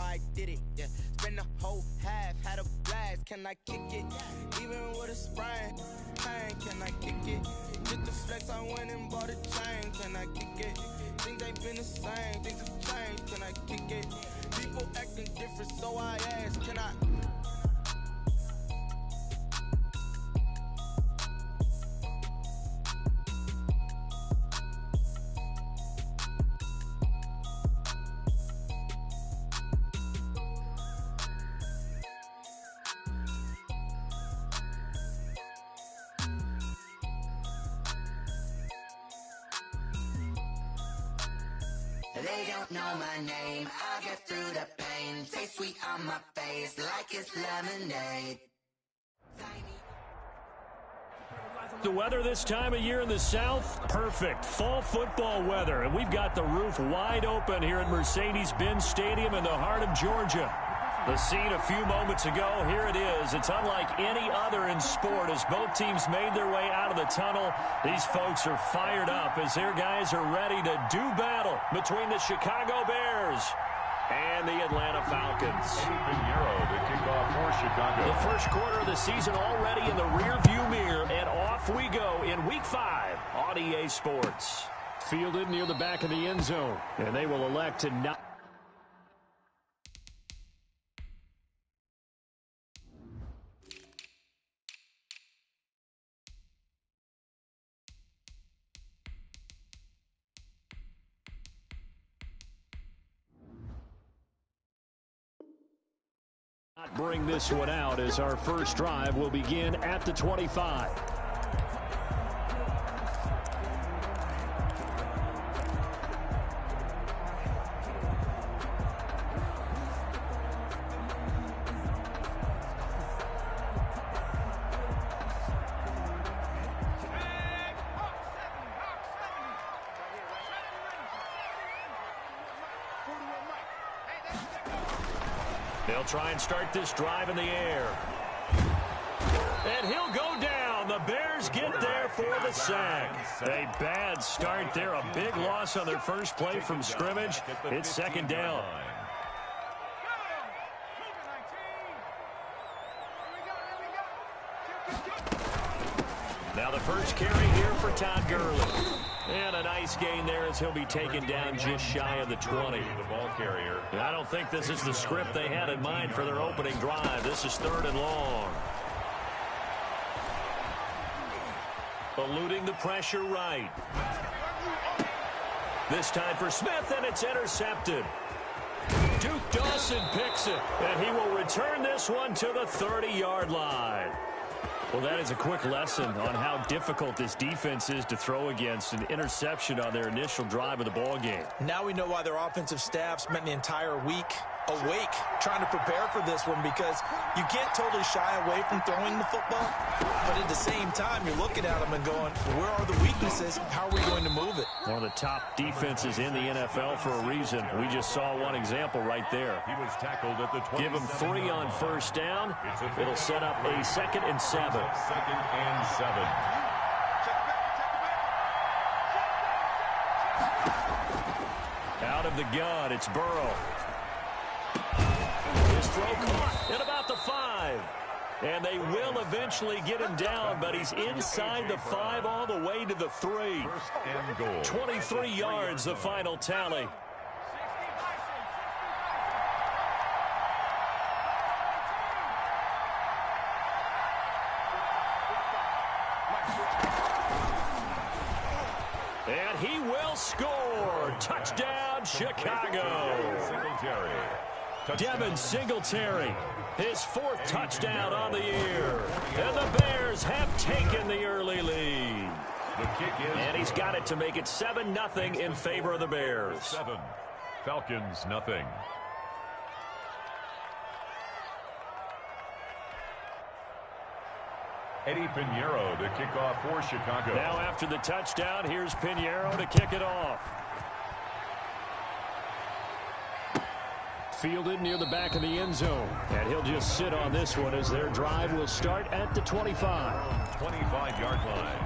I did it, yeah. Spend the whole half, had a blast. Can I kick it? Even with a sprain, pain, can I kick it? Just the flex, I went and bought a chain. Can I kick it? Things ain't been the same, things have changed. Can I kick it? People acting different, so I ask, can I? They don't know my name, I get through the pain. Taste sweet on my face like it's lemonade. The weather this time of year in the South, perfect. Fall football weather, and we've got the roof wide open here at Mercedes-Benz Stadium in the heart of Georgia. The scene a few moments ago, here it is. It's unlike any other in sport as both teams made their way out of the tunnel. These folks are fired up as their guys are ready to do battle between the Chicago Bears and the Atlanta Falcons. The first quarter of the season already in the rearview mirror, and off we go in Week 5 on EA Sports. Fielded near the back of the end zone, and they will elect to not. Bring this one out as our first drive will begin at the 25. They'll try and start this drive in the air. And he'll go down. The Bears get there for the sack. A bad start there. A big loss on their first play from scrimmage. It's second down. Now the first carry here for Todd Gurley. And a nice gain there as he'll be taken down just shy of the 20. The ball carrier. I don't think this is the script they had in mind for their opening drive. This is 3rd and long. Eluding the pressure right. This time for Smith, and it's intercepted. Duke Dawson picks it, and he will return this one to the 30-yard line. Well, that is a quick lesson on how difficult this defense is to throw against. An interception on their initial drive of the ball game. Now we know why their offensive staff spent the entire week awake trying to prepare for this one, because you can't totally shy away from throwing the football, but at the same time you're looking at them and going, where are the weaknesses? How are we going to move it? One of the top defenses in the NFL for a reason. We just saw one example right there. He was tackled at the 20. Give him 3 on first down. It'll set up a 2nd and 7. 2nd and 7. Out of the gun, it's Burrow. His throw caught at about the 5. And they will eventually get him down, but he's inside the 5 all the way to the 3. 1st and goal. 23 yards, the final tally. And he will score. Touchdown, Chicago. Devin Singletary, his 4th touchdown on the year. And the Bears have taken the early lead. And he's got it to make it 7-0 in favor of the Bears. 7. Falcons, nothing. Eddie Pinheiro to kick off for Chicago. Now after the touchdown, here's Pinheiro to kick it off. Fielded near the back of the end zone. And he'll just sit on this one as their drive will start at the 25. 25-yard line.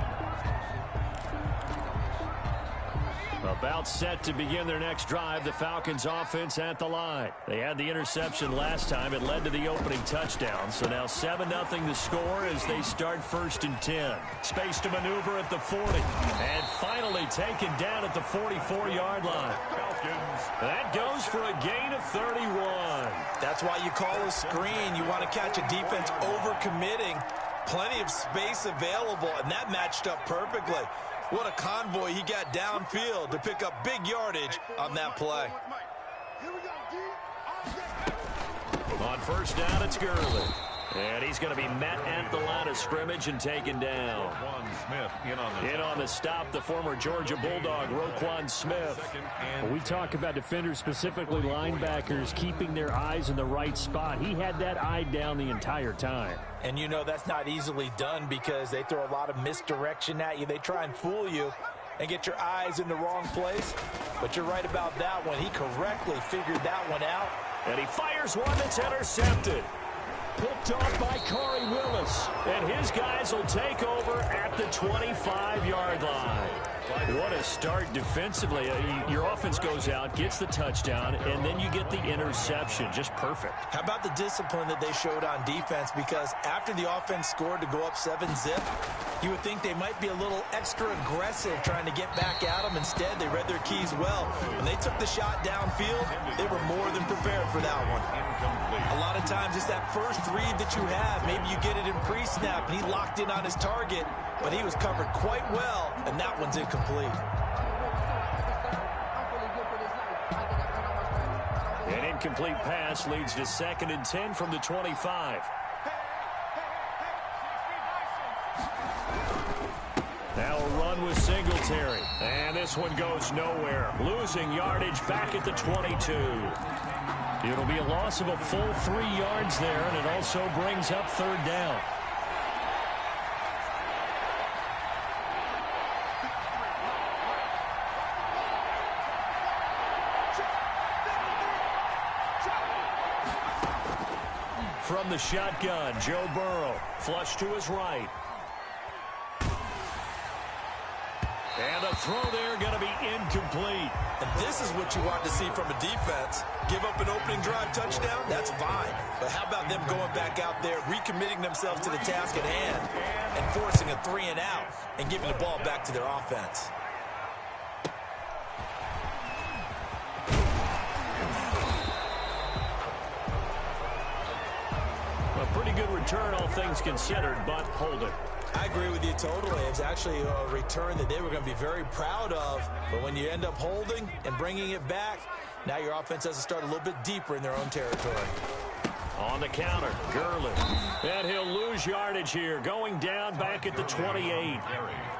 About set to begin their next drive, the Falcons offense at the line. They had the interception last time. It led to the opening touchdown. So now 7-0 the score as they start 1st and 10. Space to maneuver at the 40. And finally taken down at the 44-yard line. That goes for a gain of 31. That's why you call a screen. You want to catch a defense over-committing. Plenty of space available, and that matched up perfectly. What a convoy he got downfield to pick up big yardage on that play. On 1st down, it's Gurley. And he's going to be met at the line of scrimmage and taken down. In on the stop, the former Georgia Bulldog, Roquan Smith. When we talk about defenders, specifically linebackers, keeping their eyes in the right spot, he had that eye down the entire time. And you know that's not easily done because they throw a lot of misdirection at you. They try and fool you and get your eyes in the wrong place. But you're right about that one. He correctly figured that one out. And he fires one that's intercepted. Picked off by Corey Willis. And his guys will take over at the 25-yard line. What a start defensively. Your offense goes out, gets the touchdown, and then you get the interception. Just perfect. How about the discipline that they showed on defense? Because after the offense scored to go up 7-zip, you would think they might be a little extra aggressive trying to get back at them. Instead, they read their keys well. When they took the shot downfield, they were more than prepared for that one. A lot of times it's that first read that you have. Maybe you get it in pre-snap, and he locked in on his target, but he was covered quite well, and that one's incomplete. An incomplete pass leads to 2nd and 10 from the 25. Now a run with Singletary. And this one goes nowhere. Losing yardage back at the 22. It'll be a loss of a full 3 yards there, and it also brings up 3rd down. From the shotgun, Joe Burrow, flush to his right. And the throw there going to be incomplete. And this is what you want to see from a defense. Give up an opening drive touchdown, that's fine. But how about them going back out there, recommitting themselves to the task at hand, and forcing a 3-and-out and giving the ball back to their offense. A pretty good return, all things considered, but hold it. I agree with you totally. It's actually a return that they were going to be very proud of. But when you end up holding and bringing it back, now your offense has to start a little bit deeper in their own territory. On the counter, Gurley. And he'll lose yardage here, going down back at the 28.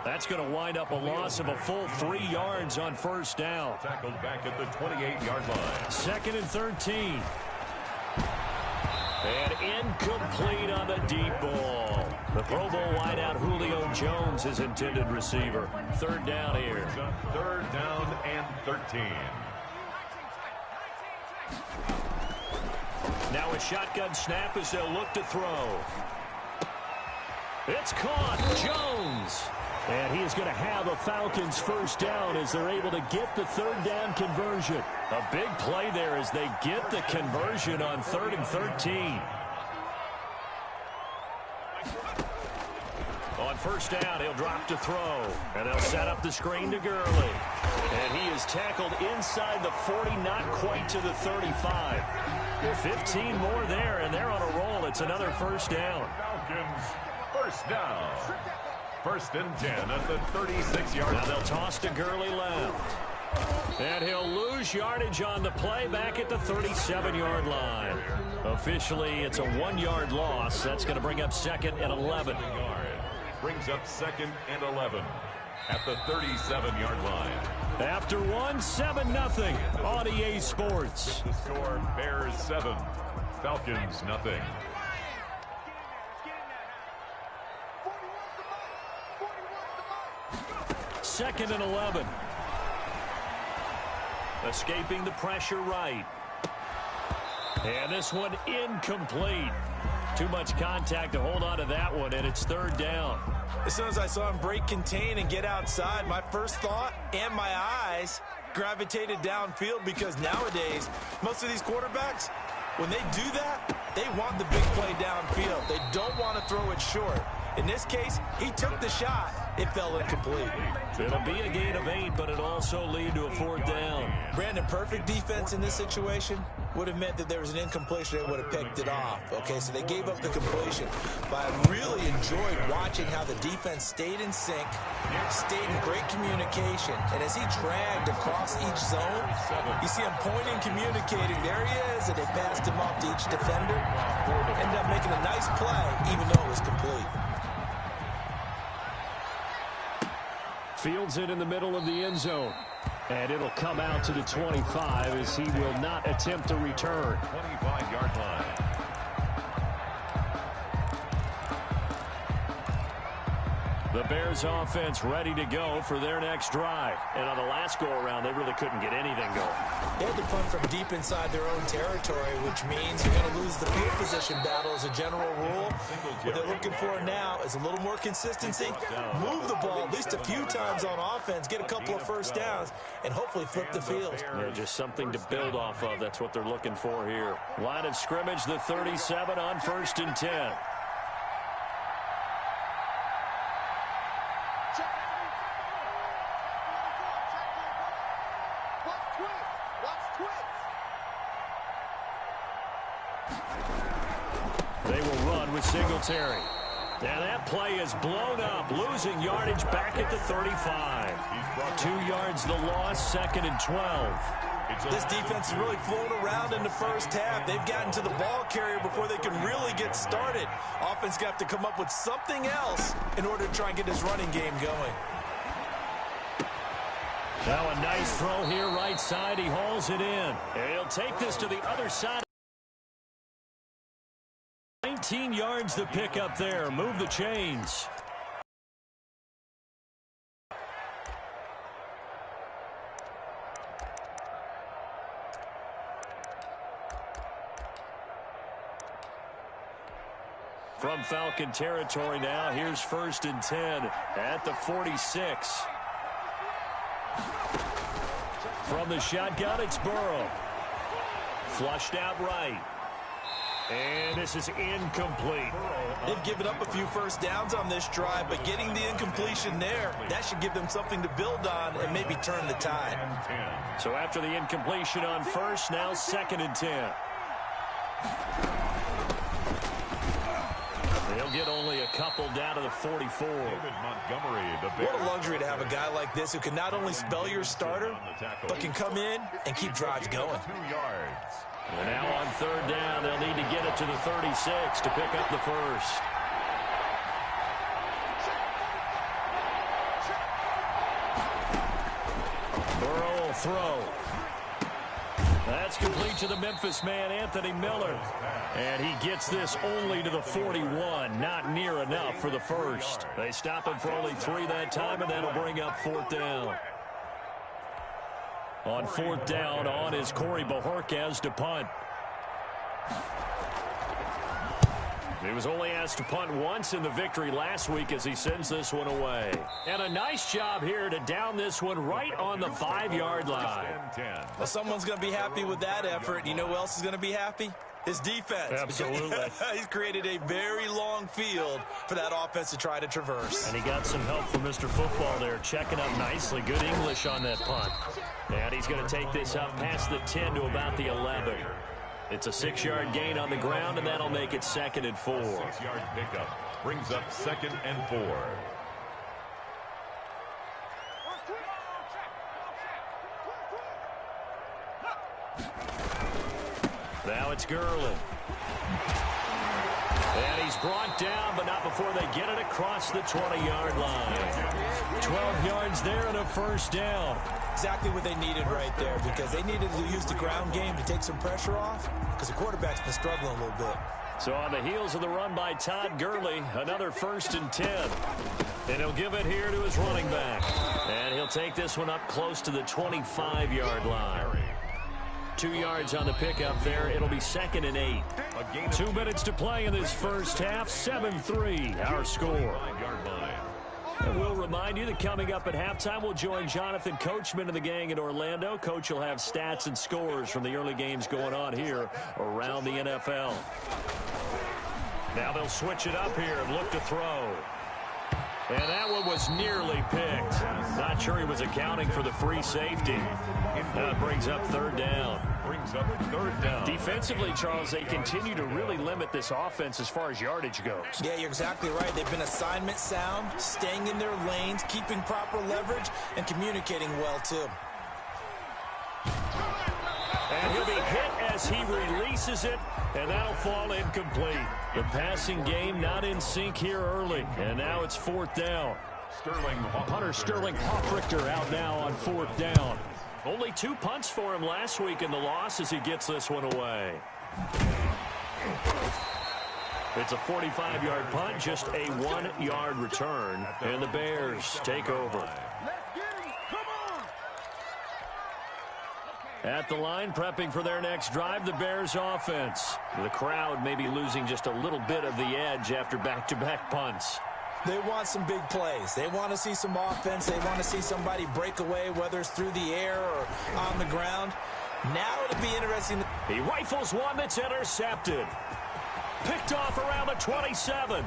That's going to wind up a loss of a full 3 yards on 1st down. Tackled back at the 28-yard line. 2nd and 13. And incomplete on the deep ball. The Pro Bowl wideout Julio Jones is intended receiver. 3rd down here. 3rd down and 13. Now a shotgun snap as they'll look to throw. It's caught. Jones. And he is going to have a Falcons 1st down as they're able to get the 3rd down conversion. A big play there as they get the conversion on 3rd and 13. On 1st down, he'll drop to throw. And they'll set up the screen to Gurley. And he is tackled inside the 40, not quite to the 35. 15 more there, and they're on a roll. It's another 1st down. Falcons, 1st down. 1st and 10 at the 36-yard line. Now they'll toss to Gurley left. And he'll lose yardage on the play back at the 37-yard line. Officially, it's a 1-yard loss. That's going to bring up 2nd and 11. Brings up 2nd and 11 at the 37-yard line. After 7-0 on EA Sports. The score, Bears 7, Falcons nothing. 2nd and 11. Escaping the pressure right. And this one incomplete. Too much contact to hold on to that one, and it's third down. As soon as I saw him break contain and get outside, my first thought and my eyes gravitated downfield, because nowadays, most of these quarterbacks, when they do that, they want the big play downfield. They don't want to throw it short. In this case, he took the shot. It fell incomplete. It'll be a gain of 8, but it also lead to a fourth down. Brandon, perfect defense in this situation would have meant that there was an incompletion. They would have picked it off. Okay, so they gave up the completion. But I really enjoyed watching how the defense stayed in sync, stayed in great communication. And as he dragged across each zone, you see him pointing, communicating. There he is, and they passed him off to each defender. Ended up making a nice play, even though it was complete. Fields it in the middle of the end zone. And it'll come out to the 25 as he will not attempt to return. 25-yard line. The Bears offense ready to go for their next drive. And on the last go-around, they really couldn't get anything going. They had to punt from deep inside their own territory, which means you're going to lose the field position battle as a general rule. What they're looking for now is a little more consistency, move the ball at least a few times on offense, get a couple of first downs, and hopefully flip the field. Yeah, just something to build off of. That's what they're looking for here. Line of scrimmage, the 37 on 1st and 10. They will run with Singletary. Now that play is blown up, losing yardage back at the 35. 2 yards the loss, 2nd and 12. This defense has really flown around in the first half. They've gotten to the ball carrier before they can really get started. Offense got to come up with something else in order to try and get this running game going. Now a nice throw here right side. He hauls it in. And he'll take this to the other side. 19 yards to pick up there. Move the chains. From Falcon territory now, here's 1st and 10 at the 46. From the shotgun, it's Burrow. Flushed out right. And this is incomplete. They've given up a few first downs on this drive, but getting the incompletion there, that should give them something to build on and maybe turn the tide. So after the incompletion on 1st, now 2nd and 10. They'll get only a couple down to the 44. What a luxury to have a guy like this who can not only spell your starter, but can come in and keep drives going. 2 yards. And now on 3rd down, they'll need to get it to the 36 to pick up the first. Burrow will throw. That's complete to the Memphis man, Anthony Miller. And he gets this only to the 41. Not near enough for the first. They stop him for only 3 that time, and that'll bring up 4th down. On 4th down, on is Corey Bojorquez to punt. He was only asked to punt once in the victory last week as he sends this one away. And a nice job here to down this one right on the 5-yard line. Well, someone's going to be happy with that effort. You know who else is going to be happy? His defense. Absolutely. He's created a very long field for that offense to try to traverse. And he got some help from Mr. Football there, checking up nicely. Good English on that punt. And he's going to take this up past the 10 to about the 11. It's a 6-yard gain on the ground, and that'll make it 2nd and 4. 6-yard pickup brings up 2nd and 4. Now it's Gurley. And he's brought down, but not before they get it across the 20-yard line. 12 yards there and a first down. Exactly what they needed right there, because they needed to use the ground game to take some pressure off, because the quarterback's been struggling a little bit. So on the heels of the run by Todd Gurley, another 1st and 10. And he'll give it here to his running back. And he'll take this one up close to the 25-yard line. 2 yards on the pickup there. It'll be 2nd and 8. 2 minutes to play in this first half. 7-3, our score. And we'll remind you that coming up at halftime, we'll join Jonathan Coachman and the gang in Orlando. Coach will have stats and scores from the early games going on here around the NFL. Now they'll switch it up here and look to throw. And that one was nearly picked. Not sure he was accounting for the free safety. That brings up 3rd down. Defensively, Charles, they continue to really limit this offense as far as yardage goes. Yeah, you're exactly right. They've been assignment sound, staying in their lanes, keeping proper leverage, and communicating well, too. And he'll be hit as he releases it, and that'll fall incomplete. The passing game not in sync here early, and now it's 4th down. Punter Sterling Hoffrichter out now on 4th down. Only 2 punts for him last week in the loss as he gets this one away. It's a 45-yard punt, just a 1-yard return, and the Bears take over. At the line, prepping for their next drive, the Bears offense. The crowd may be losing just a little bit of the edge after back-to-back punts. They want some big plays. They want to see some offense. They want to see somebody break away, whether it's through the air or on the ground. Now it'll be interesting. He rifles one that's intercepted. Picked off around the 27.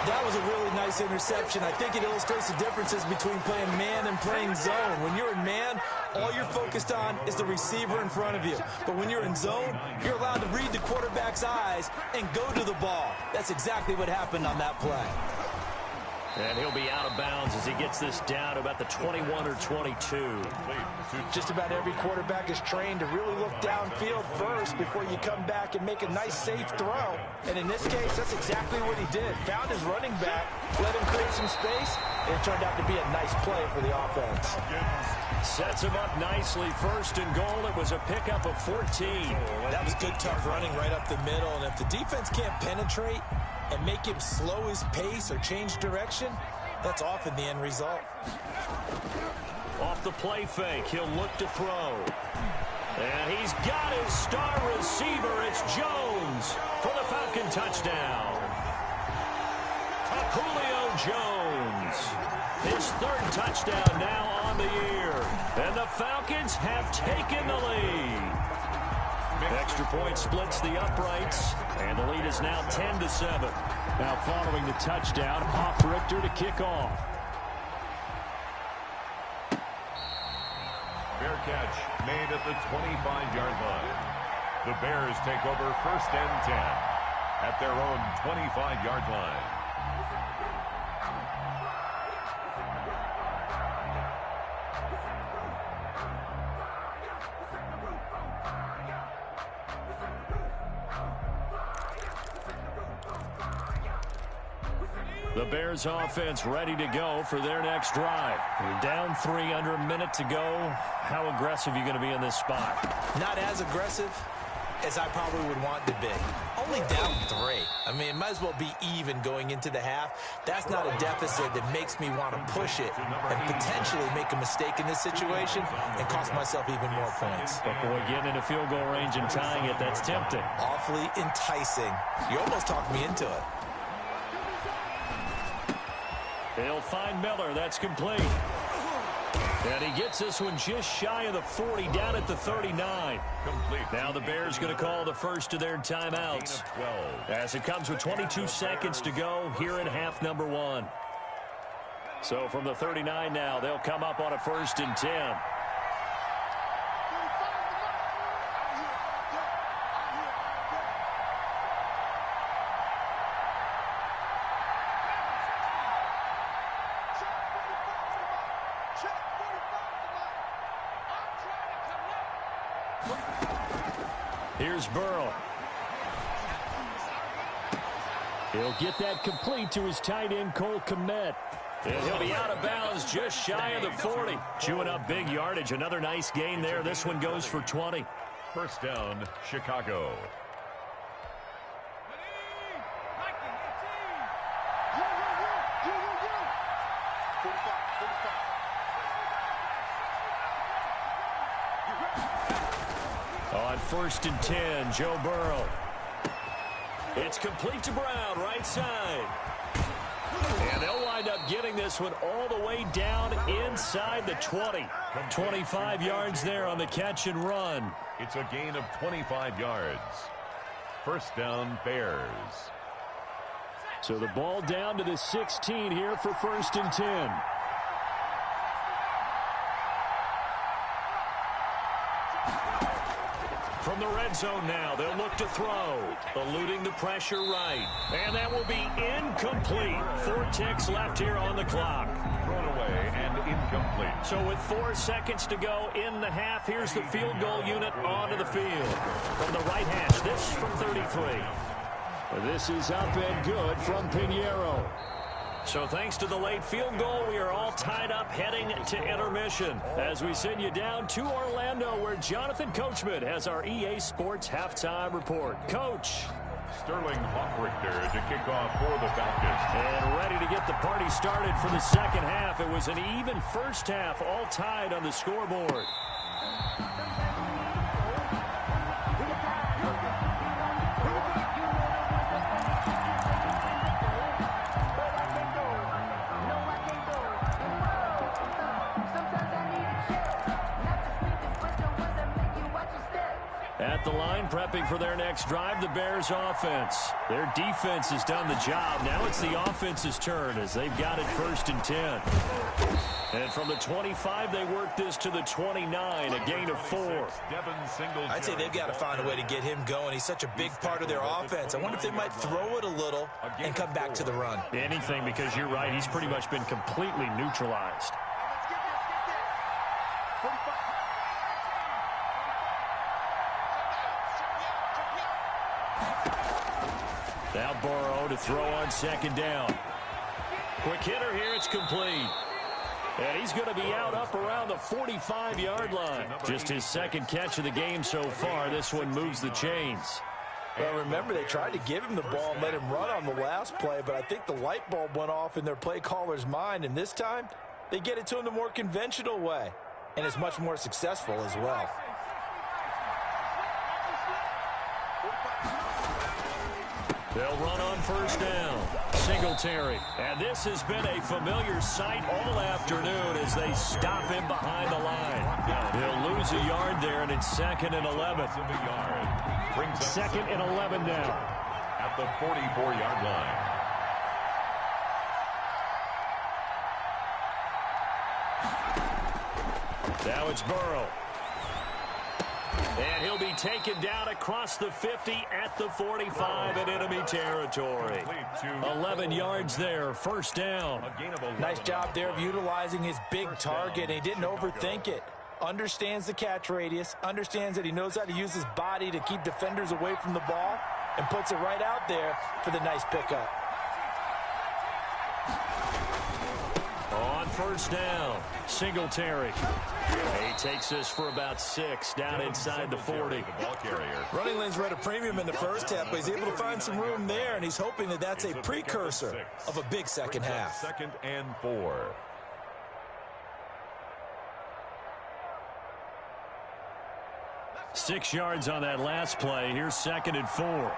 That was a really nice interception. I think it illustrates the differences between playing man and playing zone. When you're in man, all you're focused on is the receiver in front of you. But when you're in zone, you're allowed to read the quarterback's eyes and go to the ball. That's exactly what happened on that play. And he'll be out of bounds as he gets this down to about the 21 or 22. Just about every quarterback is trained to really look downfield first before you come back and make a nice, safe throw. And in this case, that's exactly what he did. Found his running back, let him create some space, and it turned out to be a nice play for the offense. Sets him up nicely. 1st and goal. It was a pickup of 14. That was good, tough running right up the middle. And if the defense can't penetrate and make him slow his pace or change direction, that's often the end result. Off the play fake, he'll look to throw. And he's got his star receiver. It's Jones for the Falcon touchdown. Julio Jones. His 3rd touchdown now on the year. And the Falcons have taken the lead. Extra point splits the uprights, and the lead is now 10-7. Now following the touchdown, Hoffrichter to kick off. Fair catch made at the 25-yard line. The Bears take over 1st and 10 at their own 25-yard line. The Bears offense ready to go for their next drive. We're down 3 under a minute to go. How aggressive are you going to be in this spot? Not as aggressive as I probably would want to be. Only down 3. I mean, it might as well be even going into the half. That's not a deficit that makes me want to push it and potentially make a mistake in this situation and cost myself even more points. But boy, getting into field goal range and tying it, that's tempting. Awfully enticing. You almost talked me into it. They'll find Miller. That's complete. And he gets this one just shy of the 40, down at the 39. Complete. Now the Bears going to call the first of their timeouts as it comes with 22 seconds to go here in half number 1. So from the 39 now, they'll come up on a 1st and 10. Here's Burrow. He'll get that complete to his tight end, Cole Kmet. And he'll be out of bounds just shy of the 40. Chewing up big yardage. Another nice gain there. This one goes for 20. 1st down, Chicago. On 1st and 10, Joe Burrow. It's complete to Brown, right side. And they'll wind up getting this one all the way down inside the 20. 25 yards there on the catch and run. It's a gain of 25 yards. First down, Bears. So the ball down to the 16 here for 1st and 10. From the red zone now, they'll look to throw. Eluding the pressure right. And that will be incomplete. 4 ticks left here on the clock. Thrown away and incomplete. So with 4 seconds to go in the half, here's the field goal unit onto the field. From the right hash, this from 33. This is up and good from Pinheiro. So thanks to the late field goal, we are all tied up heading to intermission as we send you down to Orlando where Jonathan Coachman has our EA Sports halftime report. Coach. Sterling Hoffrichter to kick off for the Falcons. And ready to get the party started for the second half. It was an even first half, all tied on the scoreboard. At the line, prepping for their next drive, the Bears offense. Their defense has done the job. Now it's the offense's turn as they've got it 1st and 10. And from the 25, they work this to the 29, a gain of 4. I'd say they've got to find a way to get him going. He's such a big part of their offense. I wonder if they might throw it a little and come back to the run. Anything, because you're right. He's pretty much been completely neutralized. Now Burrow to throw on 2nd down. Quick hitter here, it's complete. And he's going to be out up around the 45-yard line. Just his 2nd catch of the game so far. This one moves the chains. Well, remember, they tried to give him the ball and let him run on the last play, but I think the light bulb went off in their play caller's mind, and this time they get it to him the more conventional way, and it's much more successful as well. They'll run on 1st down. Singletary. And this has been a familiar sight all afternoon as they stop him behind the line. He'll lose a yard there, and it's 2nd and 11. 2nd and 11 now. At the 44-yard line. Now it's Burrow. And he'll be taken down across the 50 at the 45 in enemy territory. 11 yards there, 1st down. Nice job there of utilizing his big target. He didn't overthink it. Understands the catch radius, understands that he knows how to use his body to keep defenders away from the ball, and puts it right out there for the nice pickup. On 1st down, Singletary. He takes this for about 6 down inside the 40. Running lanes were at a premium in the first half, but he's able to find some room there, and he's hoping that that's a precursor of a big second half. 2nd and 4. Six yards on that last play. Here's 2nd and 4.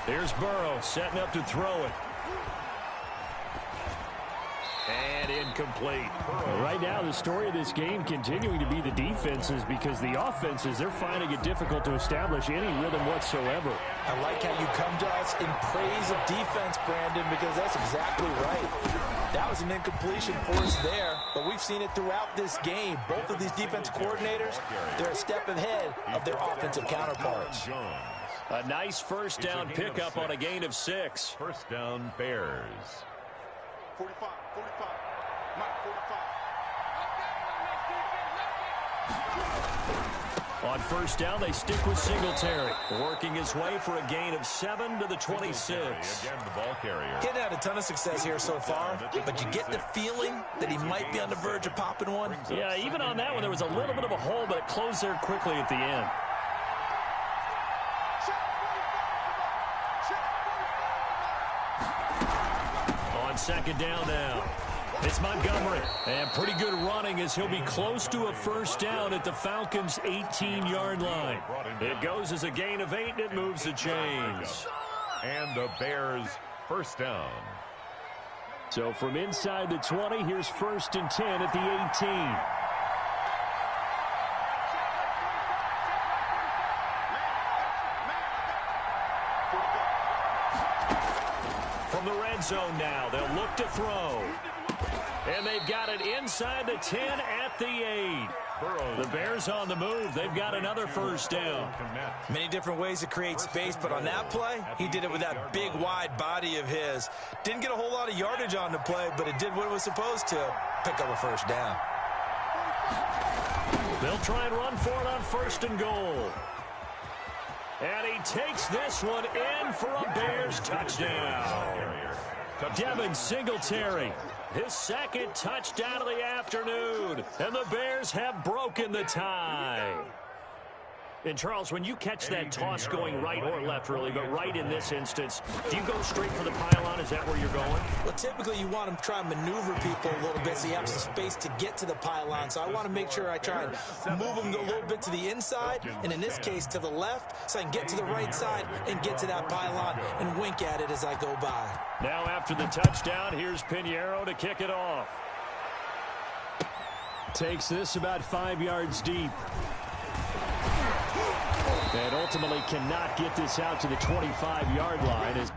Here's Burrow setting up to throw it. And incomplete. Right now, the story of this game continuing to be the defenses, because the offenses, they're finding it difficult to establish any rhythm whatsoever. I like how you come to us in praise of defense, Brandon, because that's exactly right. That was an incompletion for us there, but we've seen it throughout this game. Both of these defense coordinators, they're a step ahead of their offensive counterparts. A nice 1st down pickup on a gain of 6. 1st down, Bears. 45, Mike 45. On 1st down, they stick with Singletary, working his way for a gain of 7 to the 26. Again, the ball carrier. He hadn't had a ton of success here so far, but you get the feeling that he might be on the verge of popping one. Yeah, even on that one, there was a little bit of a hole, but it closed there quickly at the end. second down now. It's Montgomery. And pretty good running as he'll be close to a first down at the Falcons' 18-yard line. It goes as a gain of 8, and it moves the chains. And the Bears first down. So from inside the 20, here's 1st and 10 at the 18. From the red zone now, they'll look to throw. And they've got it inside the 10 at the 8. The Bears on the move. They've got another first down. Many different ways to create space, but on that play, he did it with that big, wide body of his. Didn't get a whole lot of yardage on the play, but it did what it was supposed to, pick up a first down. They'll try and run for it on 1st and goal. And he takes this one in for a Bears touchdown. Devin Singletary, his 2nd touchdown of the afternoon. And the Bears have broken the tie. And, Charles, when you catch that toss going right or left, really, but right in this instance, do you go straight for the pylon? Is that where you're going? Well, typically you want to try and maneuver people a little bit so you have some space to get to the pylon. So I want to make sure I try and move them a little bit to the inside, and in this case to the left, so I can get to the right side and get to that pylon and wink at it as I go by. Now after the touchdown, here's Pinheiro to kick it off. Takes this about 5 yards deep. And ultimately cannot get this out to the 25-yard line as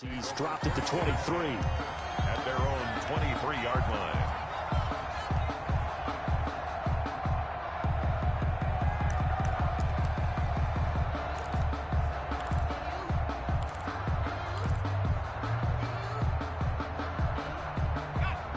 He's dropped at the 23. At their own 23-yard line.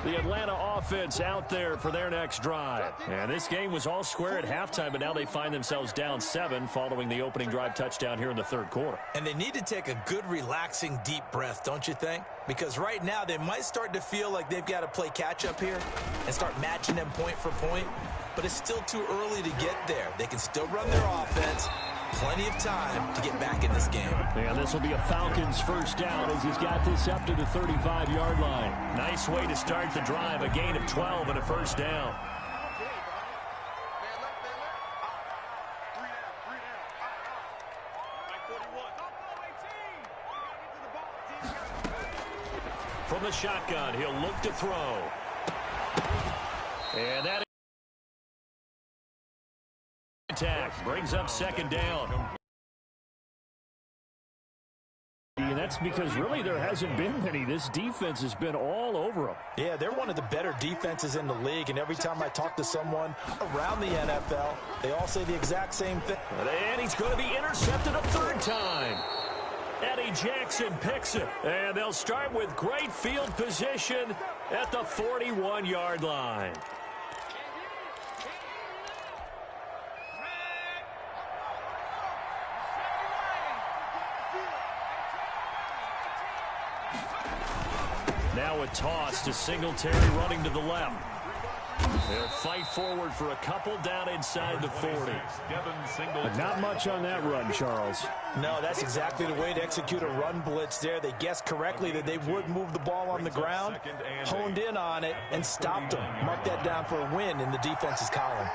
The Atlanta offense out there for their next drive. And this game was all square at halftime, but now they find themselves down 7 following the opening drive touchdown here in the third quarter. And they need to take a good, relaxing, deep breath, don't you think? Because right now they might start to feel like they've got to play catch-up here and start matching them point for point. But it's still too early to get there. They can still run their offense. Plenty of time to get back in this game. And this will be a Falcons first down as he's got this up to the 35-yard line. Nice way to start the drive. A gain of 12 and a first down. From the shotgun, he'll look to throw. And that attack brings up second down. And that's because really there hasn't been many. This defense has been all over them. Yeah, they're one of the better defenses in the league, and every time I talk to someone around the NFL, they all say the exact same thing. And he's going to be intercepted a third time. Eddie Jackson picks it. And they'll start with great field position at the 41-yard line. Now a toss to Singletary running to the left. They'll fight forward for a couple down inside the 40. But not much on that run, Charles. No, that's exactly the way to execute a run blitz there. They guessed correctly that they would move the ball on the ground, honed in on it, and stopped them. Mark that down for a win in the defense's column.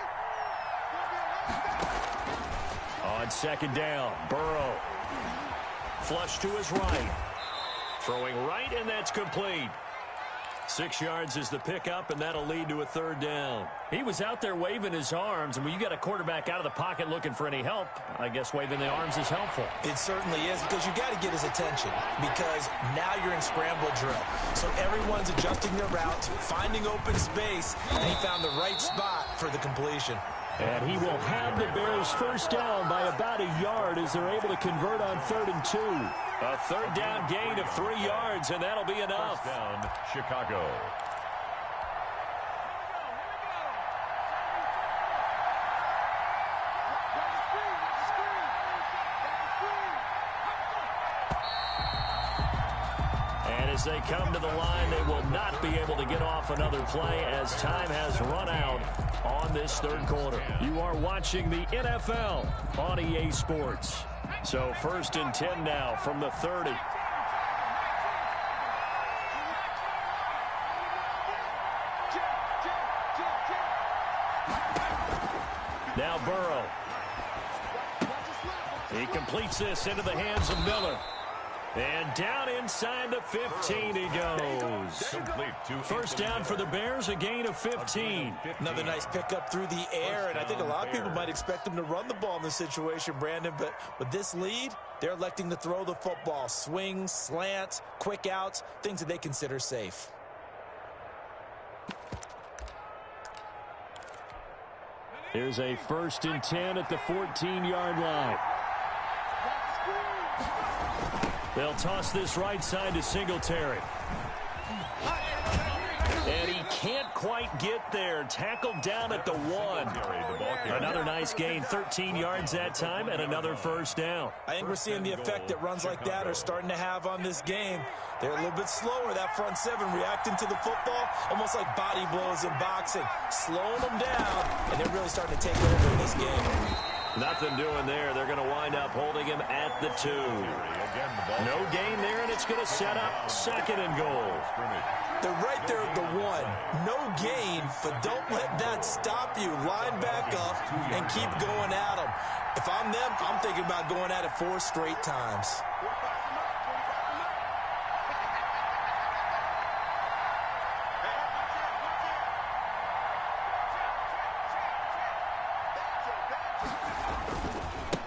On second down, Burrow. Flush to his right. Throwing right, and that's complete. 6 yards is the pickup, and that'll lead to a third down. He was out there waving his arms, and when you got a quarterback out of the pocket looking for any help, I guess waving the arms is helpful. It certainly is, because you got to get his attention, because now you're in scramble drill. So everyone's adjusting their routes, finding open space, and he found the right spot for the completion. And he will have the Bears first down by about a yard as they're able to convert on 3rd and 2. A third down gain of 3 yards, and that'll be enough. First down, Chicago. And as they come to the line, they will not be able to get off another play as time has run out on this third quarter. You are watching the NFL on EA Sports. So 1st and 10 now from the 30. Now Burrow. He completes this into the hands of Miller. And down inside the 15 he goes. First down for the Bears, a gain of 15. Another nice pickup through the air, and I think a lot of people might expect them to run the ball in this situation, Brandon, but with this lead, they're electing to throw the football. Swings, slants, quick outs, things that they consider safe. Here's a 1st and 10 at the 14-yard line. They'll toss this right side to Singletary. And he can't quite get there. Tackled down at the 1. Another nice gain, 13 yards that time, and another first down. I think we're seeing the effect that runs like that are starting to have on this game. They're a little bit slower, that front 7, reacting to the football, almost like body blows in boxing, slowing them down, and they're really starting to take over in this game. Nothing doing there. They're going to wind up holding him at the 2. No gain there, and it's going to set up 2nd and goal. They're right there at the 1. No gain, but don't let that stop you. Line back up and keep going at them. If I'm them, I'm thinking about going at it 4 straight times.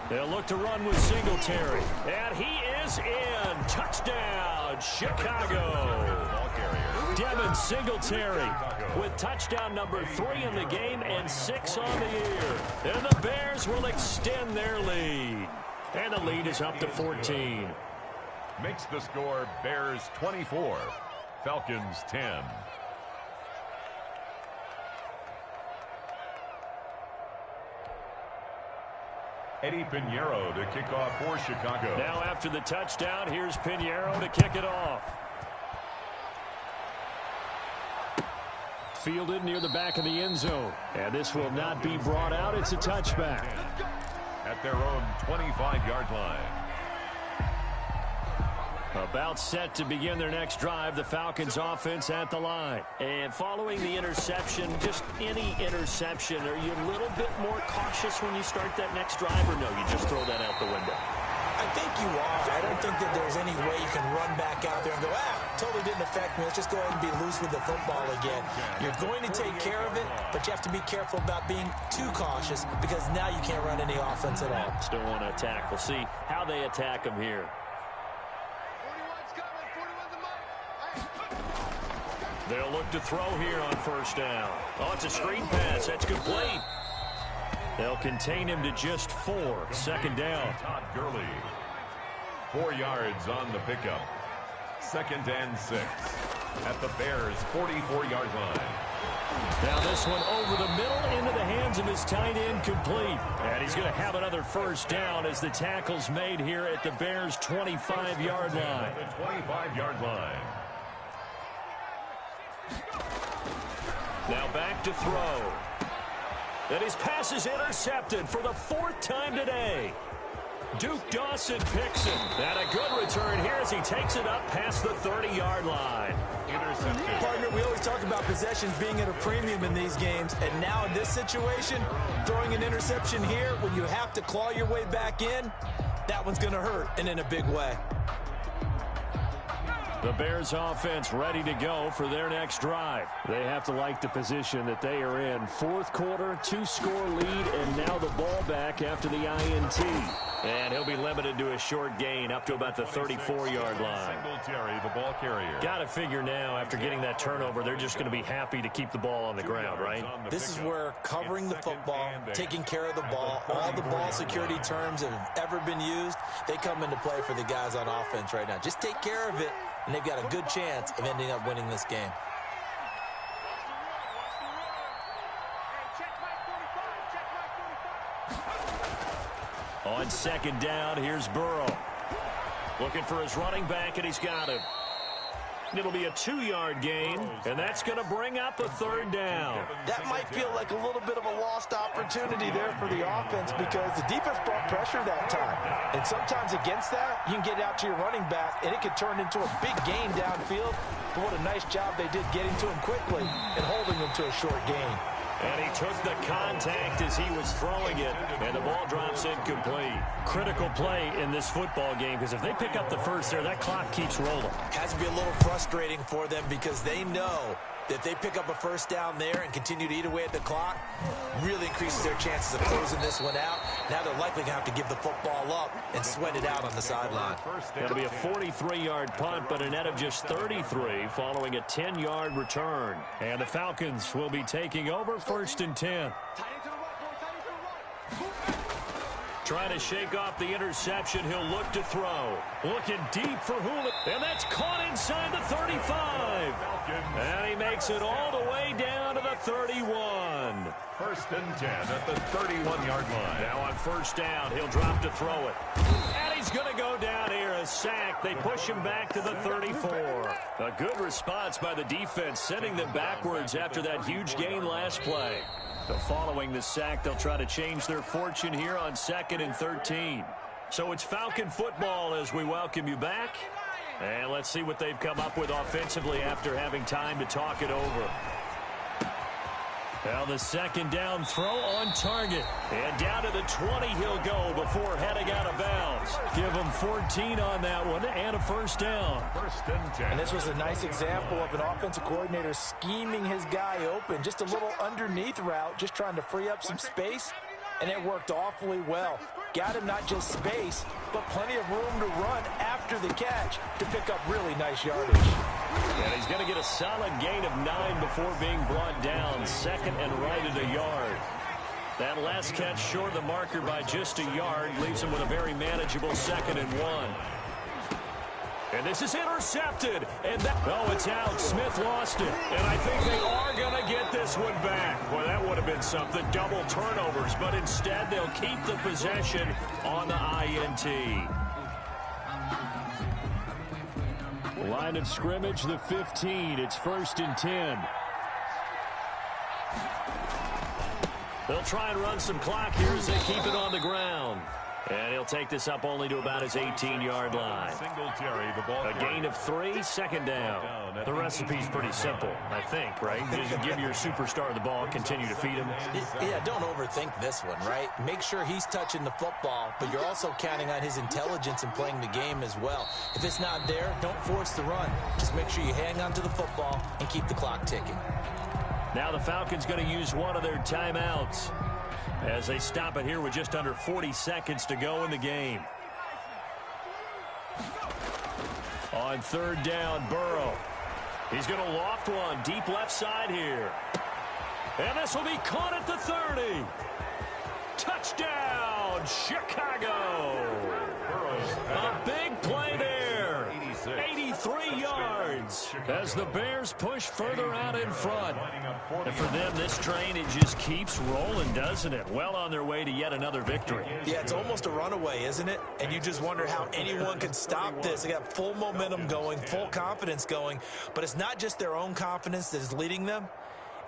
They'll look to run with Singletary. And he is in. Touchdown, Chicago. Devin Singletary with touchdown number 3 in the game and 6 on the year. And the Bears will extend their lead. And the lead is up to 14. Makes the score Bears 24, Falcons 10. Eddie Pinheiro to kick off for Chicago. Now after the touchdown, here's Pinheiro to kick it off. Fielded near the back of the end zone. And this will not be brought out. It's a touchback. At their own 25-yard line. About set to begin their next drive, the Falcons offense at the line. And following the interception, just any interception, are you a little bit more cautious when you start that next drive, or no, you just throw that out the window? I think you are. I don't think that there's any way you can run back out there and go, totally didn't affect me. Let's just go ahead and be loose with the football again. You're going to take care of it, but you have to be careful about being too cautious because now you can't run any offense at all. Still want to attack. We'll see how they attack them here. They'll look to throw here on first down. Oh, it's a screen pass. That's complete. They'll contain him to just 4. Second down. Todd Gurley. 4 yards on the pickup. 2nd and 6. At the Bears' 44-yard line. Now this one over the middle into the hands of his tight end, complete. And he's going to have another first down as the tackle's made here at the Bears' 25-yard line. The 25-yard line. Now back to throw. And his pass is intercepted for the 4th time today. Duke Dawson picks him. And a good return here as he takes it up past the 30-yard line. Intercepted. Partner, we always talk about possessions being at a premium in these games. And now in this situation, throwing an interception here when you have to claw your way back in, that one's going to hurt, and in a big way. The Bears offense ready to go for their next drive. They have to like the position that they are in. 4th quarter, 2-score lead, and now the ball back after the INT. And he'll be limited to a short gain up to about the 34-yard line. Singletary, the ball carrier. Got to figure now, after getting that turnover, they're just going to be happy to keep the ball on the ground, right? This is where covering the football, taking care of the ball, all the ball security terms that have ever been used, they come into play for the guys on offense right now. Just take care of it, and they've got a good chance of ending up winning this game. On 2nd down, here's Burrow. Looking for his running back, and he's got him. It'll be a 2-yard gain, and that's going to bring up a 3rd down. That might feel like a little bit of a lost opportunity there for the offense because the defense brought pressure that time. And sometimes against that, you can get out to your running back, and it could turn into a big gain downfield. But what a nice job they did getting to him quickly and holding him to a short gain. And he took the contact as he was throwing it, and the ball drops incomplete. Critical play in this football game, because if they pick up the first there, that clock keeps rolling. Has to be a little frustrating for them because they know that if they pick up a first down there and continue to eat away at the clock, really increases their chances of closing this one out. Now they're likely going to have to give the football up and sweat it out on the sideline. It'll be a 43-yard punt, but a net of just 33 following a 10-yard return. And the Falcons will be taking over 1st and 10. Trying to shake off the interception. He'll look to throw. Looking deep for Hula. And that's caught inside the 35. And he makes it all the way down to the 31. 1st and 10 at the 31-yard line. Now on 1st down, he'll drop to throw it. And he's going to go down here, a sack. They push him back to the 34. A good response by the defense, sending them backwards after that huge gain last play. So following the sack, they'll try to change their fortune here on 2nd and 13. So it's Falcon football as we welcome you back. And let's see what they've come up with offensively after having time to talk it over. Now the 2nd down throw on target. And down to the 20 he'll go before heading out of bounds. Give him 14 on that one and a 1st down. 1st and 10. And this was a nice example of an offensive coordinator scheming his guy open. Just a little underneath route, just trying to free up some space. And it worked awfully well. Got him not just space, but plenty of room to run after after the catch to pick up really nice yardage. And he's going to get a solid gain of 9 before being brought down. Second and right at a yard. That last catch short of the marker by just a yard leaves him with a very manageable 2nd and 1. And this is intercepted. And it's out. Smith lost it. And I think they are going to get this one back. Boy, that would have been something. Double turnovers. But instead, they'll keep the possession on the INT. Line of scrimmage, the 15. It's 1st and 10. They'll try and run some clock here as they keep it on the ground. And he'll take this up only to about his 18-yard line. A gain of 3, 2nd down. The recipe's pretty simple, I think, right? Just give your superstar the ball, continue to feed him. Yeah, don't overthink this one, right? Make sure he's touching the football, but you're also counting on his intelligence in playing the game as well. If it's not there, don't force the run. Just make sure you hang on to the football and keep the clock ticking. Now the Falcons going to use one of their timeouts as they stop it here with just under 40 seconds to go in the game. On 3rd down, Burrow. He's going to loft one deep left side here. And this will be caught at the 30. Touchdown, Chicago. A big play there. 83 yards as the Bears push further out in front. And for them, this train, it just keeps rolling, doesn't it? Well on their way to yet another victory. Yeah, it's almost a runaway, isn't it? And you just wonder how anyone could stop this. They got full momentum going, full confidence going. But it's not just their own confidence that is leading them.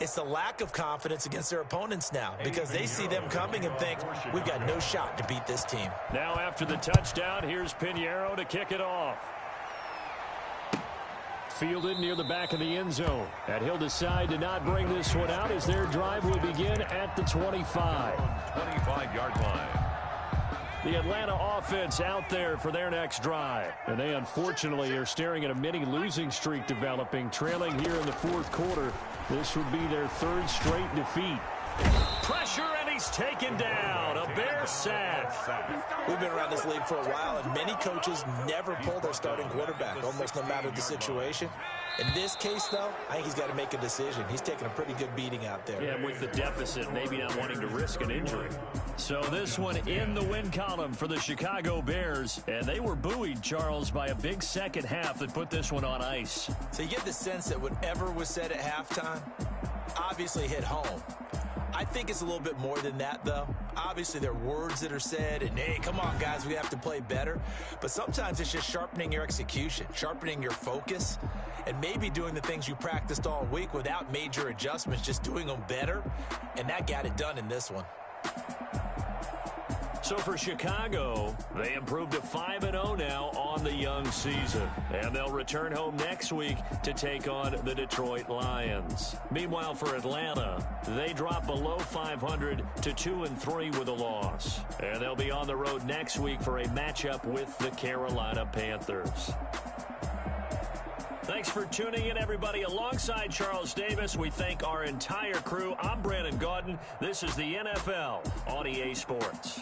It's the lack of confidence against their opponents now because they see them coming and think, we've got no shot to beat this team. Now after the touchdown, here's Pinheiro to kick it off. Fielded near the back of the end zone. And he'll decide to not bring this one out as their drive will begin at the 25. 25-yard line. The Atlanta offense out there for their next drive. And they unfortunately are staring at a mini losing streak developing, trailing here in the 4th quarter. This would be their 3rd straight defeat. Pressure, and he's taken down. A Bear sack. We've been around this league for a while, and many coaches never pull their starting quarterback, almost no matter the situation. In this case, though, I think he's got to make a decision. He's taking a pretty good beating out there. Yeah, with the deficit, maybe not wanting to risk an injury. So this one in the win column for the Chicago Bears. And they were buoyed, Charles, by a big second half that put this one on ice. So you get the sense that whatever was said at halftime obviously hit home. I think it's a little bit more than that, though. Obviously, there are words that are said, and, hey, come on, guys, we have to play better. But sometimes it's just sharpening your execution, sharpening your focus, and maybe doing the things you practiced all week without major adjustments, just doing them better, and that got it done in this one. So for Chicago, they improved to 5-0 now on the young season. And they'll return home next week to take on the Detroit Lions. Meanwhile, for Atlanta, they drop below 500 to 2-3 with a loss. And they'll be on the road next week for a matchup with the Carolina Panthers. Thanks for tuning in, everybody. Alongside Charles Davis, we thank our entire crew. I'm Brandon Gaudin. This is the NFL on EA Sports.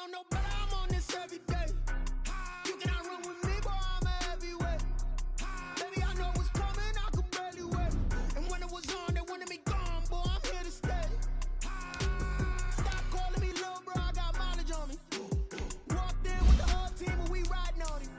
know no better, I'm on this every day. You cannot run with me, boy, I'm a heavyweight. Baby, I know what's coming, I could barely wait. And when it was on, they wanted me gone, boy, I'm here to stay. Stop calling me little bro, I got mileage on me. Walked in with the whole team and we riding on him.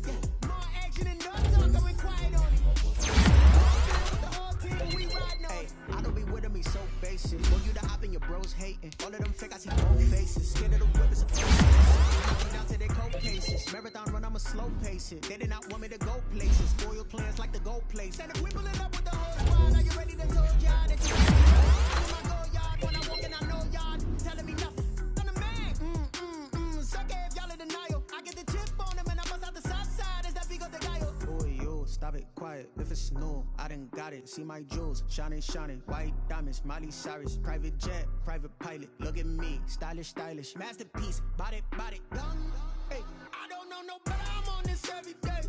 Yeah, more action and no talk, I went quiet on him. Walked in with the whole team and we riding on him. I don't be with me so basic. Boy, you the op and your bros hating. All of them fake, I see both faces. Scared of the whip, it's a face. Down to their cold cases. Marathon run, I'ma slow pace it. They did not want me to go places. Spoil plans like the gold place. And if we pulling up with the whole squad, are you ready to go, y'all? That you I'm in my go yard. When I walk in, I know y'all telling me nothing. I'm the man. Suck it if y'all in denial. I get the chip on him and I bust out the south side. Is that Vigo the guy? Boy, yo, stop it, quiet. If it's new, I done got it. See my jewels, shining, shining. White diamonds, Miley Cyrus. Private jet, private pilot. Look at me, stylish, stylish. Masterpiece, body, body. Young, hey. I don't know no better, I'm on this every day.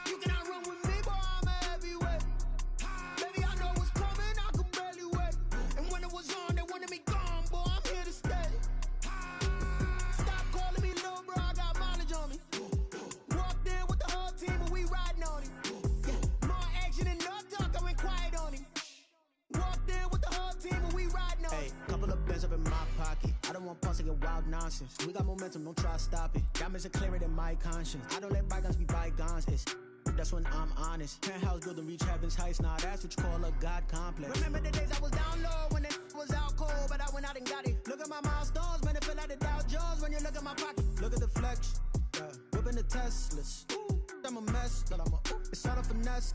You cannot run with me, boy, I'm a heavyweight. Baby, I know what's coming, I could barely wait. And when it was on, they wanted me gone, boy, I'm here to stay. Stop calling me little bro, I got mileage on me. Walked in with the whole team and we riding on him. Yeah, more action and no talk, I went quiet on him. Walked in with the whole team and we riding on him. Hey, couple of bands up in my pocket. I don't want punks to get wild nonsense. We got momentum, don't try to stop it. Diamonds are clearer than my conscience. I don't let bygones be bygones. That's when I'm honest. Penthouse building reach heaven's heights. Nah, that's what you call a God complex. Remember the days I was down low when it was out cold, but I went out and got it. Look at my milestones, man, it feel like the Dow Jones when you look at my pocket. Look at the flex, yeah. Whipping the Teslas. I'm a mess, but it's all a finesse.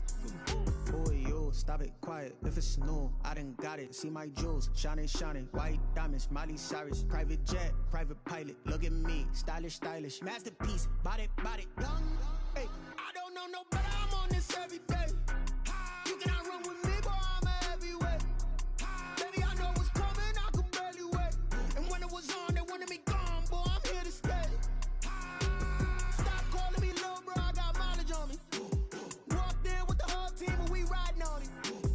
Boy, yo, stop it, quiet. If it's new, I done got it. See my jewels, shining, shining. White diamonds, Miley Cyrus. Private jet, private pilot. Look at me, stylish, stylish. Masterpiece, body, body. Young, hey. I don't know no better, I'm on this every day. You cannot run with me, boy, I'm a heavyweight. Baby, I know what's coming, I could barely wait. And when it was on, they wanted me gone, boy, I'm here to stay. Stop calling me little bro, I got mileage on me. Walked in with the whole team and we riding on him.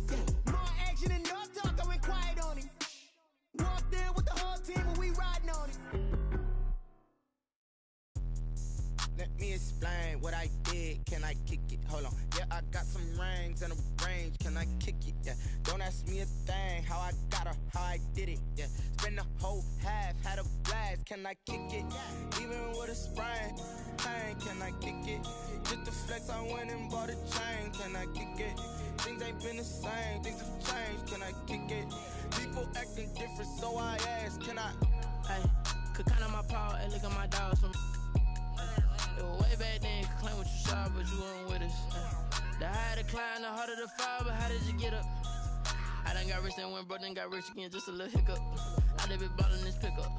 Yeah, more action and no talk, I went quiet on him. Walked in with the whole team and we riding on him. Let me explain what I did. Can I kick it? Hold on. Yeah, I got some rings and a range. Can I kick it? Yeah. Don't ask me a thing. How I got her, how I did it. Yeah. Spend the whole half, had a blast. Can I kick it? Even with a sprain, pain. Can I kick it? Just to flex, I went and bought a chain. Can I kick it? Things ain't been the same. Things have changed. Can I kick it? People acting different, so I ask. Can I? Hey, could count on my power. Hey, look at my dogs from. It was way back then, could claim what you saw, but you weren't with us. The higher the climb, the harder the fall, but how did you get up? I done got rich and went broke, then got rich again, just a little hiccup. I done been ballin' this pickup.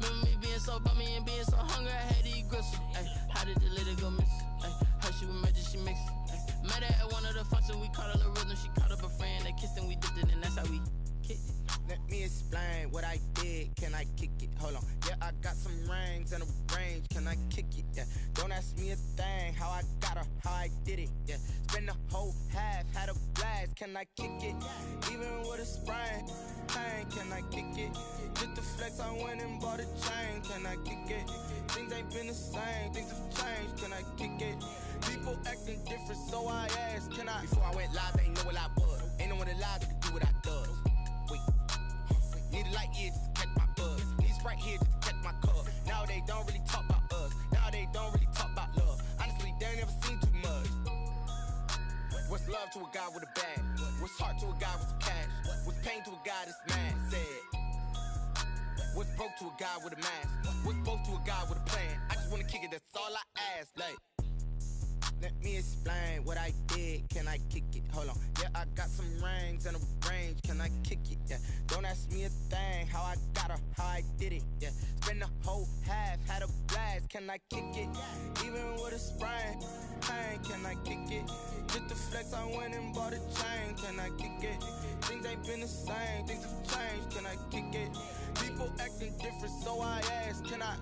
Remember me being so bummy and being so hungry, I had to eat gristle. Ay, how did the lady go miss? Ay, how she was magic, she mixed. Met her at one of the functions, we caught her the rhythm, she caught up a friend, they kissed and we dipped it, and that's how we kicked it. Let me explain what I did. Can I kick it? Hold on. Yeah, I got some rings and a range. Can I kick it? Yeah. Don't ask me a thing. How I got her, how I did it. Yeah. Spend the whole half, had a blast. Can I kick it? Even with a sprain, pain. Can I kick it? Just to flex, I went and bought a chain. Can I kick it? Things ain't been the same. Things have changed. Can I kick it? People acting different, so I asked. Can I? Before I went live, they ain't know what I was. Ain't no one alive that could do what I does. Wait. Need a light here just to catch my buzz. Need Sprite here just to catch my cup. Now they don't really talk about us. Now they don't really talk about love. Honestly, they ain't never seen too much. What's love to a guy with a bag? What's heart to a guy with some cash? What's pain to a guy that's mad? Said. What's broke to a guy with a mask? What's broke to a guy with a plan? I just wanna kick it, that's all I ask. Like, let me explain what I did. Can I kick it? Hold on. Yeah, I got some rings and a range. Can I kick it? Yeah. Don't ask me a thing. How I got her, how I did it. Yeah. Spend the whole half, had a blast. Can I kick it? Even with a sprain, pain. Can I kick it? Just to flex, I went and bought a chain. Can I kick it? Things ain't been the same. Things have changed. Can I kick it? People acting different, so I ask. Can I?